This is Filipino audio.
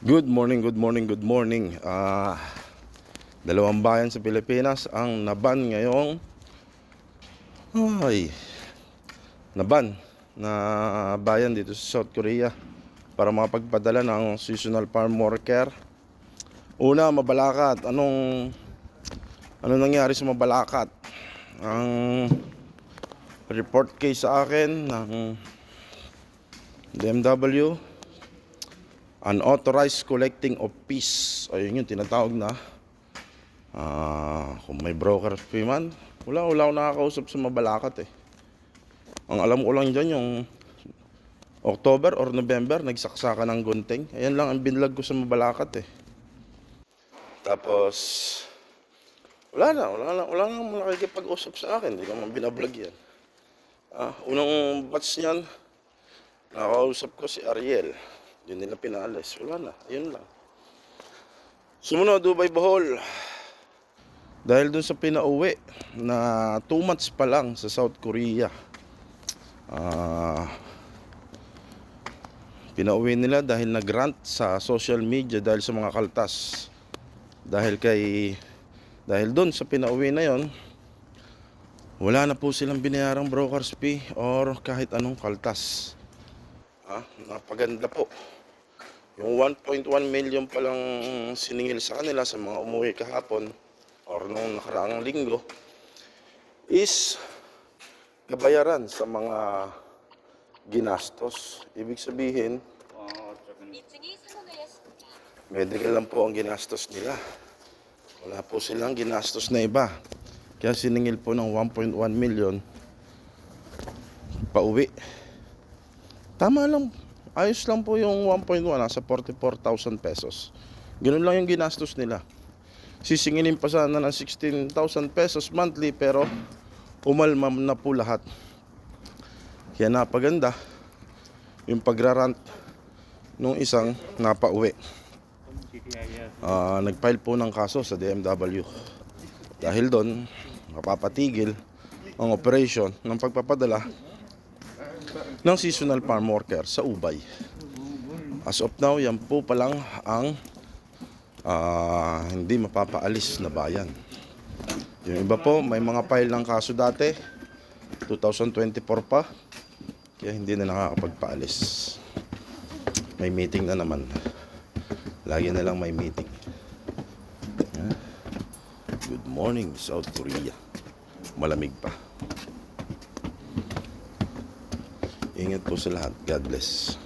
Good morning, good morning, good morning. Dalawang bayan sa Pilipinas ang naban ngayong ay, naban na bayan dito sa South Korea para makapagpadala ng seasonal farm worker. Una, Mabalacat. Ano nangyari sa Mabalacat? Ang report case sa akin ng DMW, unauthorized collecting of fees. Ayun yung tinatawag na kung may broker fee man. Wala akong nakakausap sa Mabalacat eh. Ang alam ko lang dyan yung October or November nagsaksakan ng gunting. Ayan lang ang binlag ko sa Mabalacat eh. Tapos wala na nakikipag-usap sa akin. Hindi naman binablog yan. Unang batch niyan, nakausap ko si Ariel. Yun nila pinalis. Wala na. Ayun lang. Sumunod, Dubai, Bohol. Dahil dun sa pinauwi na 2 months pa lang sa South Korea. Pinauwi nila dahil nag-rant sa social media dahil sa mga kaltas. Dahil dun sa pinauwi na yon, wala na po silang binayarang broker's fee or kahit anong kaltas. Napaganda po. Yung 1.1 million palang siningil sa kanila sa mga umuwi kahapon or nung nakaraang linggo is kabayaran sa mga ginastos. Ibig sabihin, medical lang po ang ginastos nila. Wala po silang ginastos na iba. Kaya siningil po ng 1.1 million pauwi. Tama lang. Ayos lang po yung 1.1, nasa 44,000 pesos. Ganun lang yung ginastos nila. Sisingilin pa sana ng 16,000 pesos monthly pero umalma na po lahat. Kaya napaganda yung pagrarant nung isang napauwi. Nagfile po ng kaso sa DMW. Dahil doon, mapapatigil ang operation ng pagpapadala ng seasonal farm worker sa Ubay. As of now, yan po palang ang hindi mapapaalis na bayan. Yung iba po, may mga file ng kaso dati, 2024 pa, kaya hindi na nakakapagpaalis. May meeting na naman. Lagi na lang may meeting. Good morning, South Korea. Malamig pa. Ingat po sa lahat. God bless.